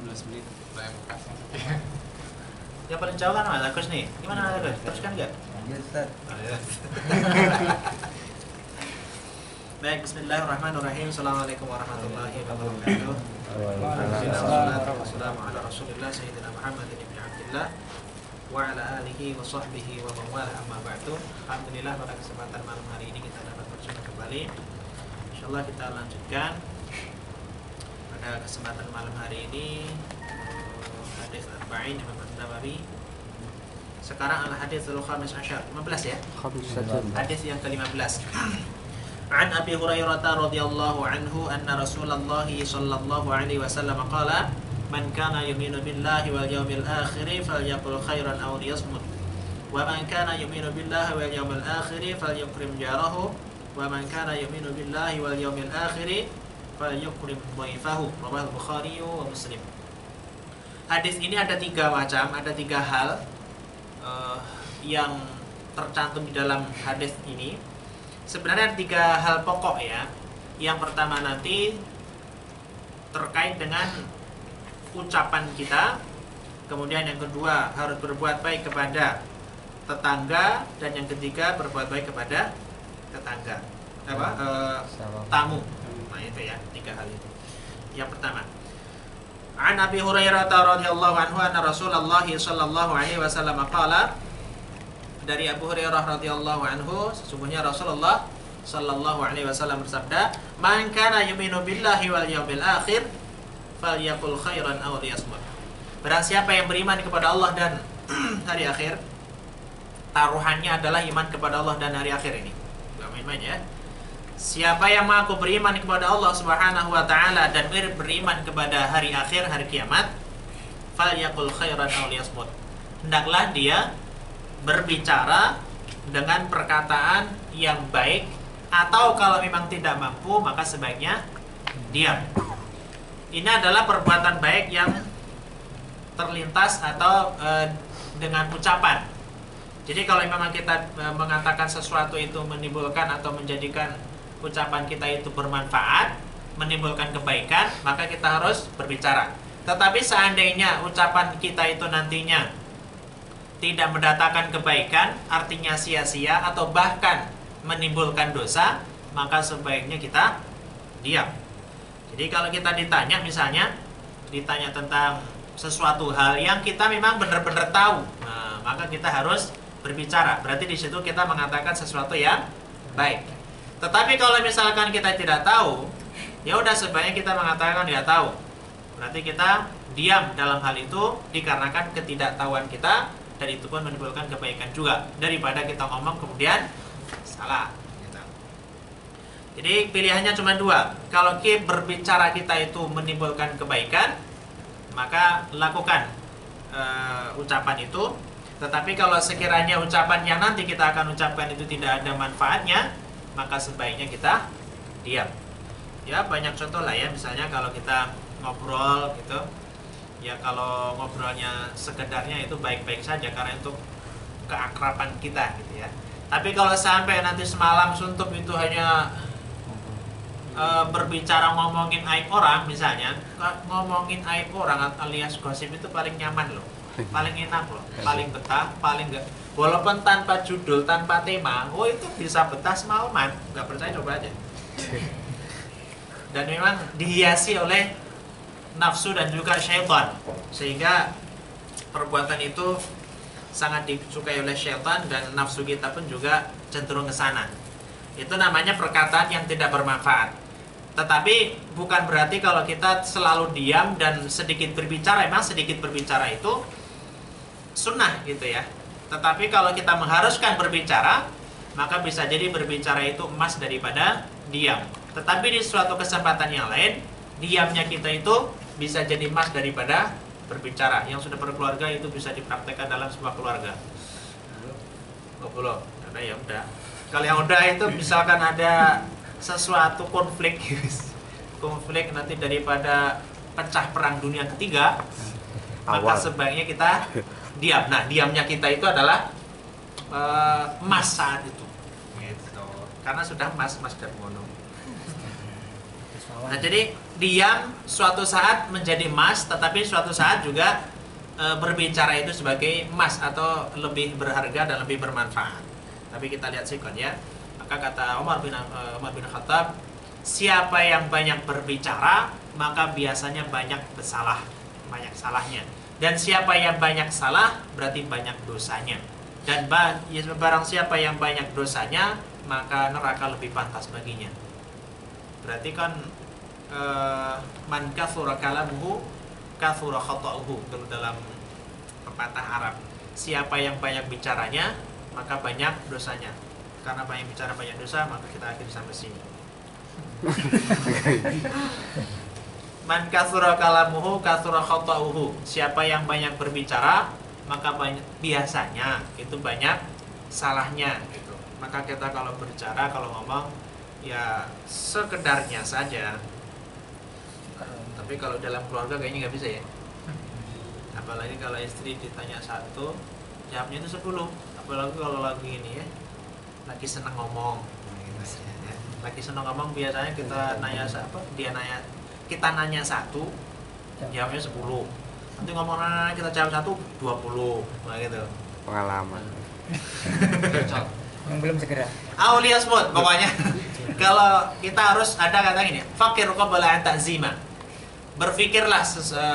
15 menit saya buka. Yang paling jauh kan Mas Agus nih. Gimana Mas Agus? Teruskan enggak? Lanjut Ustaz. Baik, bismillahirrahmanirrahim. Assalamualaikum warahmatullahi wabarakatuh. Waalaikumsalam. Wassalamu ala Rasulillah Sayyidina Muhammad ibn Abdullah wa ala alihi wa sahbihi wa mawala amma ba'du. Alhamdulillah pada kesempatan malam hari ini kita dapat berjumpa kembali. Insyaallah kita lanjutkan pada kesempatan malam hari ini hadis arba'in Imam An-Nawawi. Sekarang al-haditsul khamis asyar, 15 ya? Hadis yang ke-15. An Abi Hurairah radhiyallahu anhu anna Rasulullah sallallahu alaihi wasallam qala man kana yu'minu billahi wal yawmil akhir falyaqul khairan aw liyasmut wa man kana yu'minu billahi wal yawmil akhir falyukrim jarahu wa man kana yu'minu billahi wal yawmil akhir falyukrim dhaifahu. Rawahu Bukhari wa Muslim. Hadis ini ada tiga macam, ada tiga hal yang tercantum di dalam hadis ini. Sebenarnya ada tiga hal pokok ya. Yang pertama nanti terkait dengan ucapan kita. Kemudian yang kedua harus berbuat baik kepada tetangga. Dan yang ketiga berbuat baik kepada tetangga tamu. Nah itu ya, tiga hal itu. Yang pertama, An Abi Hurairah radhiyallahu anhu anna Rasulullah sallallahu alaihi wasallam qala, dari Abu Hurairah radhiyallahu anhu sesungguhnya Rasulullah sallallahu alaihi wasallam bersabda, "Man kana yu'minu billahi wal yawmil akhir falyaqul khairan aw liyasmut." Barang siapa yang beriman kepada Allah dan hari akhir, taruhannya adalah iman kepada Allah dan hari akhir ini. Enggak main-main ya. Siapa yang mengaku beriman kepada Allah Subhanahu wa taala dan beriman kepada hari akhir, hari kiamat, falyaqul khairan aw liyasmut. Hendaklah dia berbicara dengan perkataan yang baik, atau kalau memang tidak mampu maka sebaiknya diam. Ini adalah perbuatan baik yang terlintas atau dengan ucapan. Jadi kalau memang kita mengatakan sesuatu itu menimbulkan atau menjadikan ucapan kita itu bermanfaat, menimbulkan kebaikan, maka kita harus berbicara. Tetapi seandainya ucapan kita itu nantinya tidak mendatangkan kebaikan, artinya sia-sia atau bahkan menimbulkan dosa, maka sebaiknya kita diam. Jadi kalau kita ditanya, misalnya ditanya tentang sesuatu hal yang kita memang benar-benar tahu, nah, maka kita harus berbicara. Berarti di situ kita mengatakan sesuatu yang baik. Tetapi kalau misalkan kita tidak tahu, ya udah sebaiknya kita mengatakan tidak tahu. Berarti kita diam dalam hal itu dikarenakan ketidaktahuan kita. Dan itu pun menimbulkan kebaikan juga, daripada kita ngomong kemudian salah gitu. Jadi pilihannya cuma dua. Kalau berbicara kita itu menimbulkan kebaikan, maka lakukan ucapan itu. Tetapi kalau sekiranya ucapan yang nanti kita akan ucapkan itu tidak ada manfaatnya, maka sebaiknya kita diam. Ya banyak contoh lah ya. Misalnya kalau kita ngobrol gitu, ya kalau ngobrolnya sekedarnya itu baik-baik saja karena itu keakraban kita gitu ya. Tapi kalau sampai nanti semalam suntuk itu hanya berbicara ngomongin aib orang misalnya, ngomongin aib orang alias gosip itu paling nyaman loh, paling enak loh, paling betah, paling enggak, walaupun tanpa judul, tanpa tema, oh itu bisa betah semalaman. Nggak percaya coba aja. Dan memang dihiasi oleh nafsu dan juga syaitan, sehingga perbuatan itu sangat disukai oleh syaitan dan nafsu kita pun juga cenderung ke sana. Itu namanya perkataan yang tidak bermanfaat. Tetapi bukan berarti kalau kita selalu diam dan sedikit berbicara. Memang sedikit berbicara itu sunnah gitu ya. Tetapi kalau kita mengharuskan berbicara, maka bisa jadi berbicara itu emas daripada diam. Tetapi di suatu kesempatan yang lain, diamnya kita itu bisa jadi emas daripada berbicara. Yang sudah berkeluarga itu bisa dipraktekkan dalam sebuah keluarga. Belum, karena ya udah. Kalau yang udah itu misalkan ada sesuatu konflik nanti daripada pecah perang dunia ketiga, maka sebaiknya kita diam. Nah, diamnya kita itu adalah emas saat itu. Gitu. Karena sudah emas Darmono. Nah, jadi diam suatu saat menjadi emas, tetapi suatu saat juga berbicara itu sebagai emas atau lebih berharga dan lebih bermanfaat. Tapi kita lihat sikon ya. Maka kata Umar bin Khattab, siapa yang banyak berbicara maka biasanya banyak bersalah, banyak salahnya. Dan siapa yang banyak salah berarti banyak dosanya. Dan barang siapa yang banyak dosanya maka neraka lebih pantas baginya. Berarti kan man kathura kalamuhu kathura khata'uhu, kalau dalam pepatah Arab. Siapa yang banyak bicaranya maka banyak dosanya. Karena banyak bicara banyak dosa, maka kita akhiri sampai sini. Man kathura kalamuhu kathura khata'uhu. Siapa yang banyak berbicara maka biasanya itu banyak salahnya gitu. Maka kita kalau berbicara, kalau ngomong ya sekedarnya saja. Tapi kalau dalam keluarga kayaknya nggak bisa ya. Apalagi kalau istri ditanya satu, jawabnya itu 10. Apalagi kalau lagi ini ya, lagi seneng ngomong. Lagi seneng ngomong biasanya kita nanya apa? Kita nanya satu, jawabnya 10. Nanti ngomong kita jawab satu, 20. Nah gitu. Pengalaman. Yang belum segera. Aulia smooth pokoknya. Kalau kita harus ada kata gini, fakir qabla an ta'zima. Berpikirlah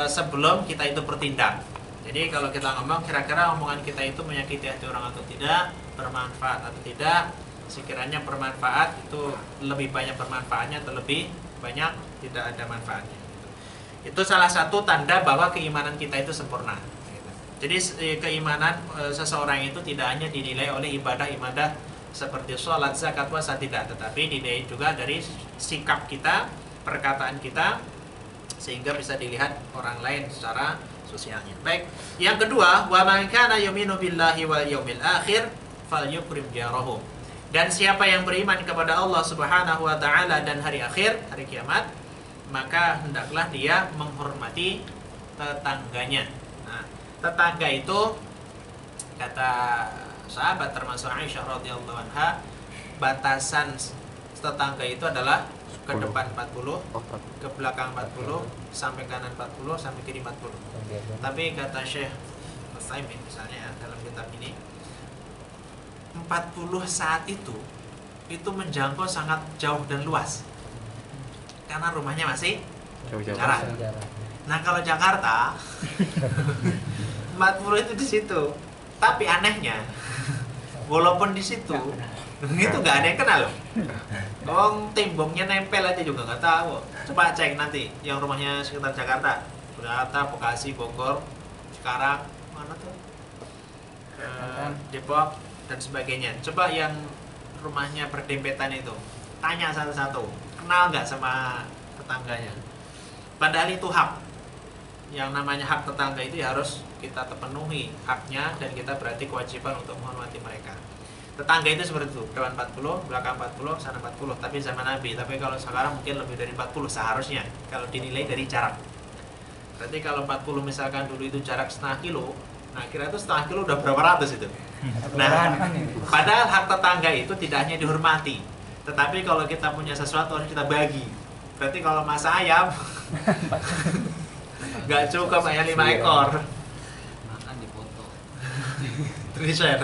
sebelum kita itu bertindak. Jadi kalau kita ngomong, kira-kira omongan kita itu menyakiti hati orang atau tidak, bermanfaat atau tidak. Sekiranya bermanfaat, itu lebih banyak bermanfaatnya atau lebih banyak tidak ada manfaatnya. Itu salah satu tanda bahwa keimanan kita itu sempurna. Jadi keimanan seseorang itu tidak hanya dinilai oleh ibadah-ibadah seperti sholat, zakat, puasa, tidak, tetapi dinilai juga dari sikap kita, perkataan kita, sehingga bisa dilihat orang lain secara sosialnya. Baik, yang kedua, wa man kana yu'minu billahi wal yaumil akhir falyukrim jarahu. Dan siapa yang beriman kepada Allah Subhanahu wa taala dan hari akhir, hari kiamat, maka hendaklah dia menghormati tetangganya. Nah, tetangga itu kata sahabat termasuk Aisyah radhiyallahu anha, batasan tetangga itu adalah ke depan 40, ke belakang 40, sampai kanan 40, sampai kiri 40. Tapi kata Syekh Utsaimin misalnya ya, dalam kitab ini, 40 saat itu menjangkau sangat jauh dan luas. Karena rumahnya masih jarak. Nah, kalau Jakarta 40 itu di situ. Tapi anehnya, walaupun di situ itu nggak ada yang kenal loh. Temboknya nempel aja juga nggak tahu. Coba cek nanti yang rumahnya sekitar Jakarta, Bekasi, Bogor, Cikarang, mana tuh, Depok dan sebagainya. Coba yang rumahnya berdempetan itu, tanya satu-satu, kenal nggak sama tetangganya. Padahal itu hak. Yang namanya hak tetangga itu ya harus kita terpenuhi haknya, dan kita berarti kewajiban untuk menghormati mereka. Tetangga itu seperti itu, depan 40, belakang 40, sana 40. Tapi zaman Nabi. Tapi kalau sekarang mungkin lebih dari 40 seharusnya, kalau dinilai dari jarak. Berarti kalau 40 misalkan dulu itu jarak setengah kilo, nah kira itu setengah kilo udah berapa ratus itu. Nah, padahal hak tetangga itu tidak hanya dihormati, tetapi kalau kita punya sesuatu harus kita bagi. Berarti kalau masak ayam nggak cukup hanya 5 ekor. Makan dipoto. Di-share.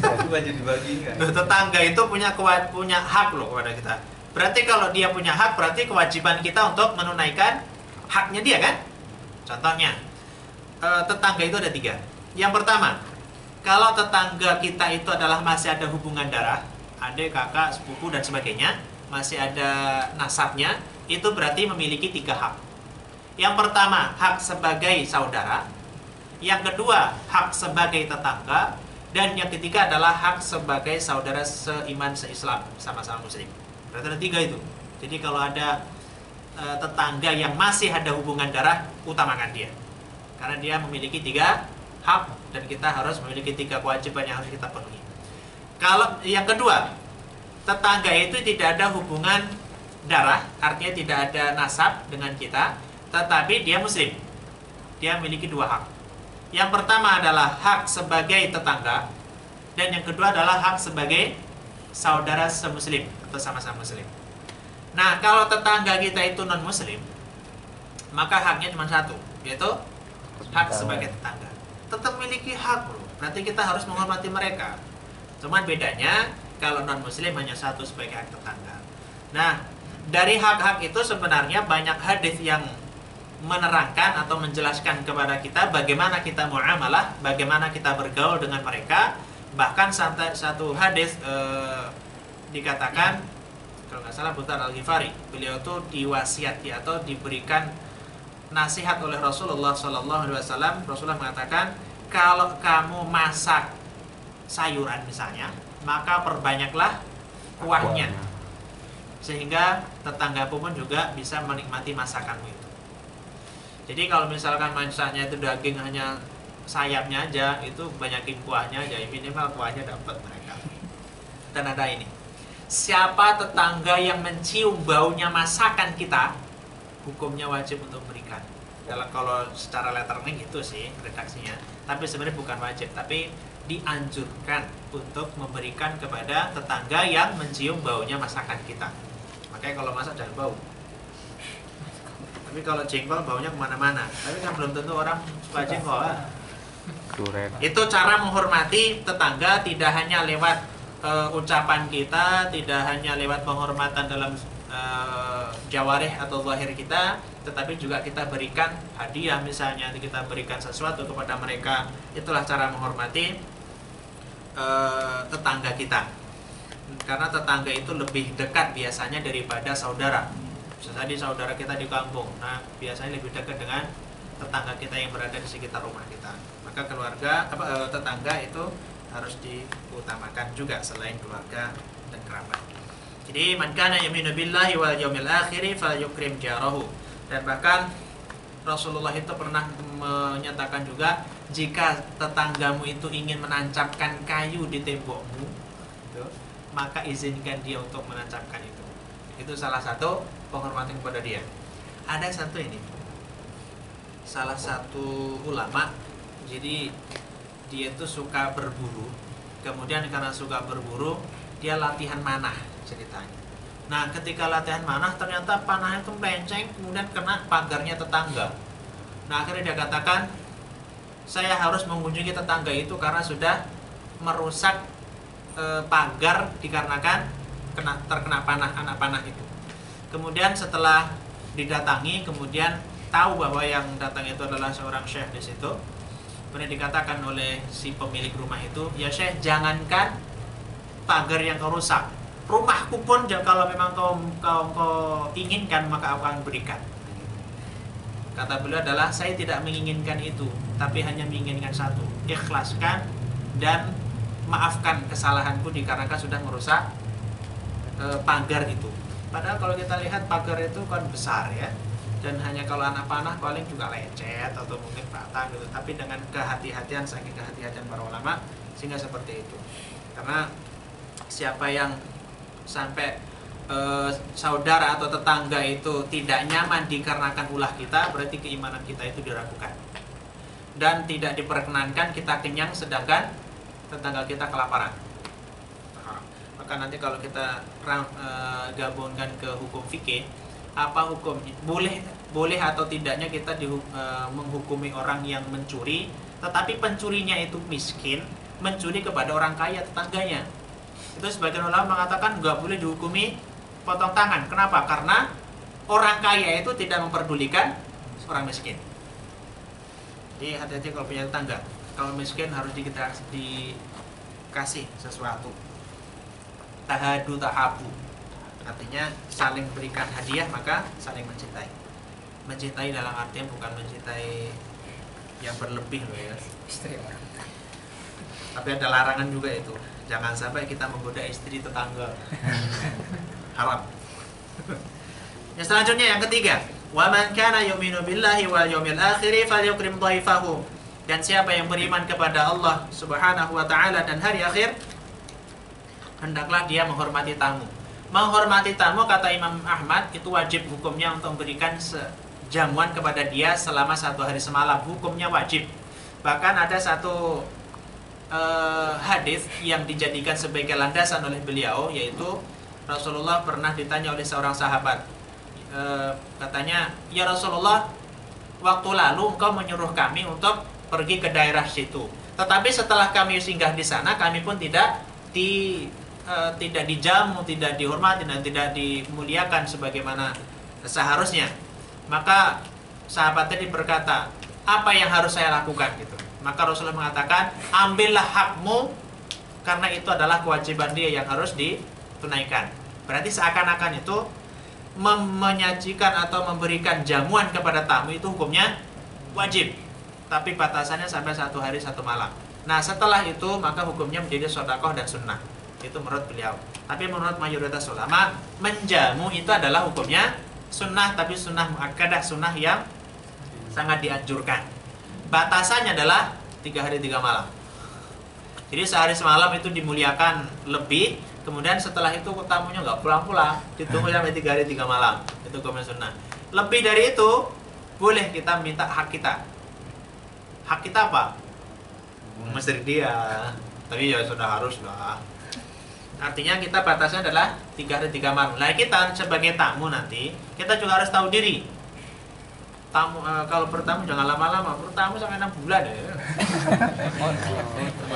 Coba jadi dibagi kan. Tetangga itu punya hak loh kepada kita. Berarti kalau dia punya hak, berarti kewajiban kita untuk menunaikan haknya dia kan. Contohnya, tetangga itu ada 3. Yang pertama, kalau tetangga kita itu adalah masih ada hubungan darah, adik, kakak, sepupu dan sebagainya, masih ada nasabnya, itu berarti memiliki 3 hak. Yang pertama, hak sebagai saudara. Yang kedua, hak sebagai tetangga. Dan yang ketiga adalah hak sebagai saudara seiman, seislam, sama-sama muslim. Berarti ada 3 itu. Jadi kalau ada tetangga yang masih ada hubungan darah, utamakan dia. Karena dia memiliki 3 hak, dan kita harus memiliki 3 kewajiban yang harus kita penuhi. Kalau yang kedua, tetangga itu tidak ada hubungan darah, artinya tidak ada nasab dengan kita, tetapi dia muslim. Dia memiliki 2 hak. Yang pertama adalah hak sebagai tetangga, dan yang kedua adalah hak sebagai saudara semuslim atau sama-sama muslim. Nah, kalau tetangga kita itu non muslim, maka haknya cuma satu, yaitu hak sebagai tetangga. Tetap memiliki hak, bro. Berarti kita harus menghormati mereka. Cuman bedanya kalau non muslim hanya satu sebagai hak tetangga. Nah, dari hak-hak itu sebenarnya banyak hadis yang menerangkan atau menjelaskan kepada kita bagaimana kita muamalah, bagaimana kita bergaul dengan mereka. Bahkan satu hadis dikatakan, kalau nggak salah Butar Al-Ghifari, beliau itu diwasiati atau diberikan nasihat oleh Rasulullah SAW. Rasulullah mengatakan, kalau kamu masak sayuran misalnya, maka perbanyaklah kuahnya, sehingga tetangga pun juga bisa menikmati masakanmu itu. Jadi kalau misalkan masaknya itu daging hanya sayapnya aja, itu banyakin kuahnya aja, minimal kuahnya dapat mereka. Dan ada ini, siapa tetangga yang mencium baunya masakan kita, hukumnya wajib untuk berikan. Kalau secara letternya gitu sih redaksinya, tapi sebenarnya bukan wajib, tapi dianjurkan untuk memberikan kepada tetangga yang mencium baunya masakan kita. Makanya kalau masak jangan bau. Tapi kalau jengkol baunya kemana-mana. Tapi kan belum tentu orang suka jengkol. Itu cara menghormati tetangga, tidak hanya lewat ucapan kita, tidak hanya lewat penghormatan dalam jawarih atau zahir kita, tetapi juga kita berikan hadiah misalnya, kita berikan sesuatu kepada mereka. Itulah cara menghormati tetangga kita. Karena tetangga itu lebih dekat biasanya daripada saudara. Misalnya saudara kita di kampung, nah biasanya lebih dekat dengan tetangga kita yang berada di sekitar rumah kita. Maka tetangga itu harus diutamakan juga selain keluarga dan kerabat. Jadi man kana yu'minu billahi wal yaumil akhir falyukrim jarahu. Dan bahkan Rasulullah itu pernah menyatakan juga, jika tetanggamu itu ingin menancapkan kayu di tembokmu, maka izinkan dia untuk menancapkan itu. Itu salah satu penghormatan kepada dia. Ada satu ini, salah satu ulama, jadi dia itu suka berburu. Kemudian karena suka berburu, dia latihan manah ceritanya. Nah, ketika latihan manah, ternyata panahnya itu melenceng, kemudian kena pagarnya tetangga. Nah, akhirnya dia katakan, saya harus mengunjungi tetangga itu karena sudah merusak pagar dikarenakan terkena panah, anak panah itu. Kemudian setelah didatangi, kemudian tahu bahwa yang datang itu adalah seorang syekh di situ. Kemudian dikatakan oleh si pemilik rumah itu, ya syekh, jangankan pagar yang kau rusak, rumahku pun kalau memang kau inginkan maka aku akan berikan. Kata beliau adalah, saya tidak menginginkan itu, tapi hanya menginginkan satu, ikhlaskan dan maafkan kesalahanku dikarenakan sudah merusak pagar itu. Padahal kalau kita lihat pagar itu kan besar ya, dan hanya kalau anak panah paling juga lecet atau mungkin patah gitu. Tapi dengan kehati-hatian, saking kehati-hatian para ulama, sehingga seperti itu. Karena siapa yang sampai saudara atau tetangga itu tidak nyaman dikarenakan ulah kita, berarti keimanan kita itu diragukan. Dan tidak diperkenankan kita kenyang sedangkan tetangga kita kelaparan. Maka nanti kalau kita gabungkan ke hukum fikih, apa hukum boleh atau tidaknya kita menghukumi orang yang mencuri, tetapi pencurinya itu miskin, mencuri kepada orang kaya tetangganya. Itu sebagian ulama mengatakan nggak boleh dihukumi potong tangan. Kenapa? Karena orang kaya itu tidak memperdulikan orang miskin. Jadi hati-hati kalau punya tetangga. Kalau miskin harus dikasih sesuatu. Tahadu tahabu, artinya saling berikan hadiah maka saling mencintai. Mencintai dalam artian bukan mencintai yang berlebih loh ya. Istri orang. Tapi ada larangan juga itu. Jangan sampai kita menggoda istri tetangga. Haram. Yang selanjutnya yang ketiga, wa man kana yu'minu billahi wal yaumil akhir falyukrim dhaifahu. Dan siapa yang beriman kepada Allah Subhanahu wa taala dan hari akhir, hendaklah dia menghormati tamu. Menghormati tamu, kata Imam Ahmad, itu wajib hukumnya untuk memberikan jamuan kepada dia selama 1 hari semalam. Hukumnya wajib. Bahkan ada satu hadis yang dijadikan sebagai landasan oleh beliau, yaitu Rasulullah pernah ditanya oleh seorang sahabat, katanya, ya Rasulullah, waktu lalu engkau menyuruh kami untuk pergi ke daerah situ, tetapi setelah kami singgah di sana, kami pun tidak dijamu, tidak dihormati, dan tidak dimuliakan sebagaimana seharusnya. Maka sahabat tadi berkata, apa yang harus saya lakukan gitu? Maka Rasulullah mengatakan, ambillah hakmu, karena itu adalah kewajiban dia yang harus ditunaikan. Berarti seakan-akan itu menyajikan atau memberikan jamuan kepada tamu itu hukumnya wajib, tapi batasannya sampai 1 hari 1 malam. Nah setelah itu maka hukumnya menjadi sedekah dan sunnah. Itu menurut beliau. Tapi menurut mayoritas ulama, menjamu itu adalah hukumnya sunnah, tapi sunnah muakkadah, sunnah yang sangat dianjurkan. Batasannya adalah 3 hari 3 malam. Jadi sehari semalam itu dimuliakan lebih, kemudian setelah itu tamunya nggak pulang-pulang, ditunggu sampai 3 hari 3 malam. Itu hukumnya sunnah. Lebih dari itu, boleh kita minta hak kita. Hak kita apa? Mesti dia. Tapi ya sudah harus lah. Artinya kita batasnya adalah 3 hari 3 malam. Nah kita sebagai tamu nanti, kita juga harus tahu diri. Tamu, kalau bertamu jangan lama-lama. Bertamu sampai 6 bulan ya.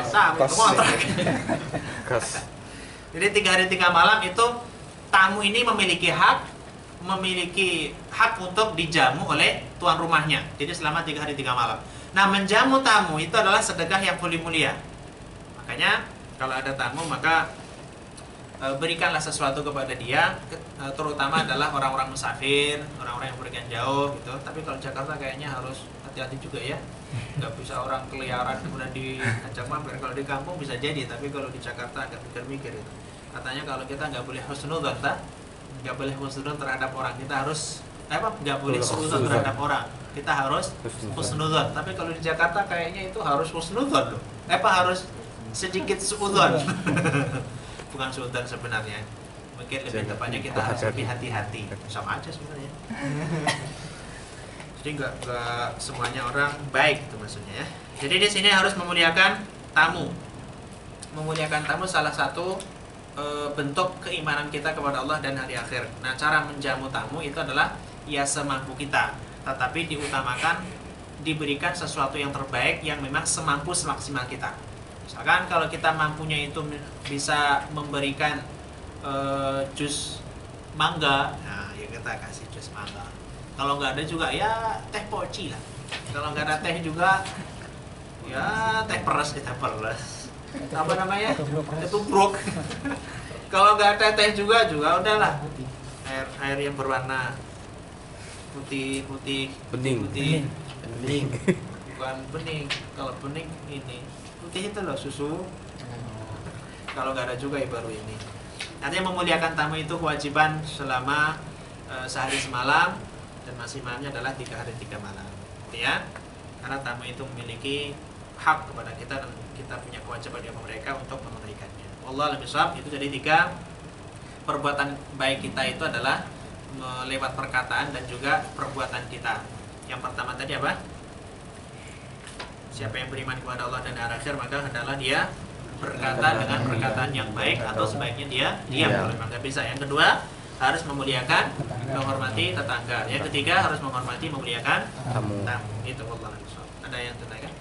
Sampai kontrak. Jadi 3 hari 3 malam itu tamu ini memiliki hak untuk dijamu oleh tuan rumahnya. Jadi selama 3 hari 3 malam. Nah menjamu tamu itu adalah sedekah yang paling mulia. Makanya kalau ada tamu maka berikanlah sesuatu kepada dia, terutama adalah orang-orang musafir, orang-orang yang pergian jauh gitu. Tapi kalau Jakarta kayaknya harus hati-hati juga ya, nggak bisa orang keliaran kemudian diajak mampir. Kalau di kampung bisa jadi, tapi kalau di Jakarta agak mikir-mikir itu. Katanya kalau kita nggak boleh husnudzon, nggak boleh husnudzon terhadap orang, kita harus nggak boleh suudzon terhadap orang, kita harus husnudzon. Tapi kalau di Jakarta kayaknya itu harus husnudzon loh, harus sedikit suudzon. Bukan sultan sebenarnya, mungkin lebih tepatnya kita harus lebih hati-hati. Sama aja sebenarnya. Jadi nggak semuanya orang baik itu maksudnya ya. Jadi di sini harus memuliakan tamu. Memuliakan tamu salah satu bentuk keimanan kita kepada Allah dan hari akhir. Nah cara menjamu tamu itu adalah ya semampu kita, tetapi diutamakan diberikan sesuatu yang terbaik yang memang semampu semaksimal kita. Misalkan kalau kita mampunya itu bisa memberikan jus mangga, nah ya kita kasih jus mangga. Kalau nggak ada juga ya teh poci lah. Kalau nggak ada teh juga ya teh peres, kita peres. Apa namanya? Tubruk. Kalau nggak ada teh juga udahlah. Air yang berwarna putih bening. Bukan bening. Kalau bening ini putih itu loh, susu. Kalau nggak ada juga ya baru ini. Artinya memuliakan tamu itu kewajiban selama sehari semalam, dan maksimalnya adalah 3 hari 3 malam. Ya, karena tamu itu memiliki hak kepada kita dan kita punya kewajiban kepada mereka untuk menunaikannya. Wallahu a'lam bishawab. Itu jadi 3 perbuatan baik kita itu adalah lewat perkataan dan juga perbuatan kita. Yang pertama tadi apa? Siapa yang beriman kepada Allah dan hari akhir maka hendaklah dia berkata dengan perkataan yang baik, atau sebaiknya dia diam kalau memang nggak bisa. Yang kedua harus memuliakan, menghormati tetangga. Yang ketiga harus menghormati, memuliakan tamu. Itu Allah. Ada yang ditanyakan?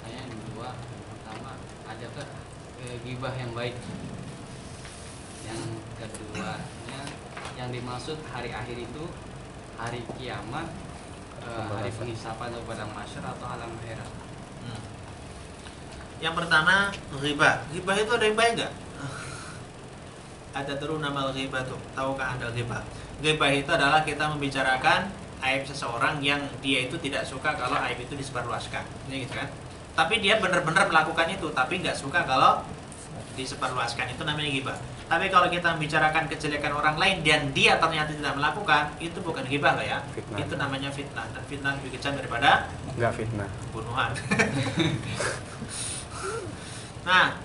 Yang kedua, pertama adakah ghibah yang baik? Yang keduanya yang dimaksud hari akhir itu hari kiamat, hari penghisapan kepada masyar atau alam akhirat. Yang pertama ghibah. Ghibah itu ada yang baik nggak? Ada terus nama ghibah tuh. Tahukah Anda ghibah? Ghibah itu adalah kita membicarakan aib seseorang yang dia itu tidak suka kalau aib itu disebarluaskan. Ini gitu kan? Tapi dia benar-benar melakukan itu, tapi nggak suka kalau disebarluaskan. Itu namanya ghibah. Tapi kalau kita membicarakan kejelekan orang lain dan dia ternyata tidak melakukan, itu bukan ghibah lah ya. Fitnah. Itu namanya fitnah, dan fitnah lebih kejam daripada pembunuhan. Nah,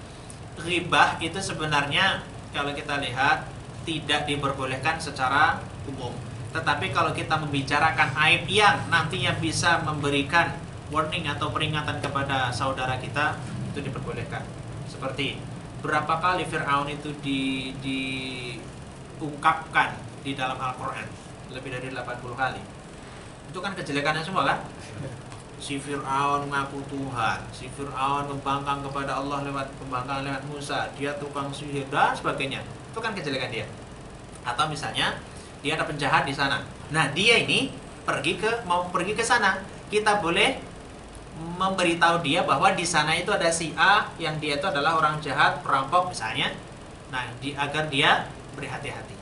ghibah itu sebenarnya kalau kita lihat tidak diperbolehkan secara umum. Tetapi kalau kita membicarakan aib yang nantinya bisa memberikan warning atau peringatan kepada saudara kita, itu diperbolehkan. Seperti berapa kali Fir'aun itu diungkapkan di dalam Al-Quran? Lebih dari 80 kali. Itu kan kejelekannya semua kan? Si Fir'aun ngaku Tuhan, si Fir'aun membangkang kepada Allah lewat pembangkangan lewat Musa, dia tukang sihir dan sebagainya. Itu kan kejelekan dia. Atau misalnya dia ada penjahat di sana. Nah, dia ini mau pergi ke sana. Kita boleh memberitahu dia bahwa di sana itu ada si A yang dia itu adalah orang jahat, perampok misalnya. Nah, agar dia berhati-hati.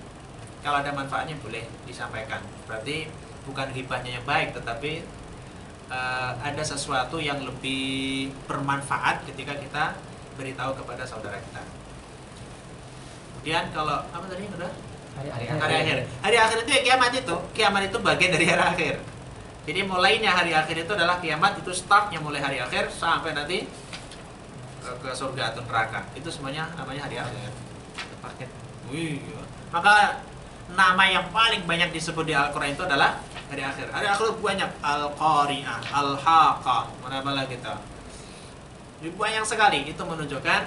Kalau ada manfaatnya boleh disampaikan. Berarti bukan ghibahnya yang baik, tetapi ada sesuatu yang lebih bermanfaat ketika kita beritahu kepada saudara kita. Kemudian kalau apa tadi udah? Hari akhir. Hari akhir itu ya kiamat itu. Kiamat itu bagian dari hari akhir. Jadi mulainya hari akhir itu adalah kiamat, itu startnya mulai hari akhir sampai nanti ke surga atau neraka. Itu semuanya namanya hari akhir. Paket. Maka nama yang paling banyak disebut di Al-Quran itu adalah hari akhir. Hari akhir banyak, Al-Qari'ah, Al-Haqqah, mana lagi kita. Banyak sekali. Itu menunjukkan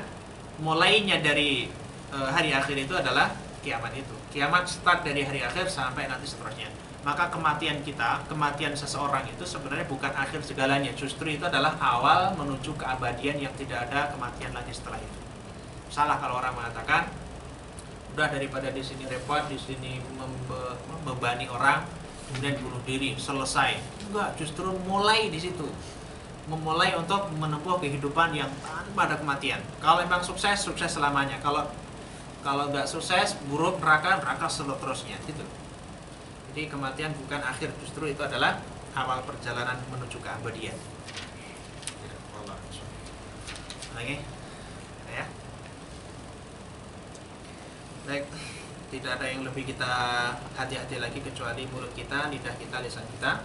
mulainya dari hari akhir itu adalah kiamat itu. Kiamat start dari hari akhir sampai nanti seterusnya. Maka kematian kita, kematian seseorang itu sebenarnya bukan akhir segalanya. Justru itu adalah awal menuju keabadian yang tidak ada kematian lagi setelah itu. Salah kalau orang mengatakan, udah daripada di sini repot, di sini membebani orang, kemudian bunuh diri, selesai. Enggak, justru mulai di situ. Memulai untuk menempuh kehidupan yang tanpa ada kematian. Kalau memang sukses, sukses selamanya. Kalau nggak sukses, buruk, neraka seterusnya gitu. Jadi kematian bukan akhir, justru itu adalah awal perjalanan menuju keabadian. Lagi, ya. Baik, tidak ada yang lebih kita hati-hati lagi kecuali mulut kita, lidah kita, lisan kita.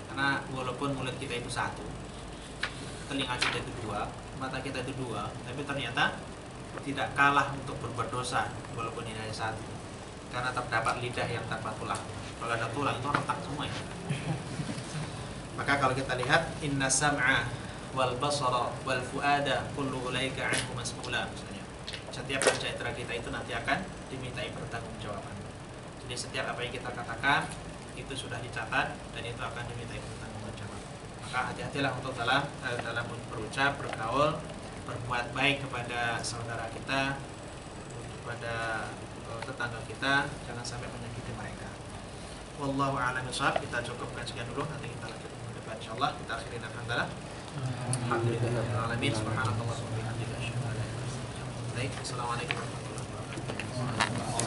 Karena walaupun mulut kita itu satu, telinga kita itu dua, mata kita itu dua, tapi ternyata tidak kalah untuk berbuat dosa walaupun ini hanya satu. Karena terdapat lidah yang tanpa tulang. Kalau ada tulang itu retak semua ya. Maka kalau kita lihat inna sam'a wal basara wal fuada kullu ulaika anhu mas'ula misalnya. Setiap panca indera kita itu nanti akan dimintai pertanggungjawaban. Jadi setiap apa yang kita katakan itu sudah dicatat dan itu akan dimintai pertanggungjawaban. Maka hati-hatilah untuk dalam berucap, bergaul, berbuat baik kepada saudara kita, kepada tetangga kita, jangan sampai menyakiti mereka. Wallahu a'lam bishawab. Kita cukupkan sekian dulu, nanti kita lanjut ke depan insyaallah. Kita akhirin alhamdulillah. Alhamdulillahirabbil alamin. Subhanallah wa bihamdihi asyhadu an la ilaha illa anta astaghfiruka wa atubu ilaik. Assalamualaikum warahmatullahi wabarakatuh.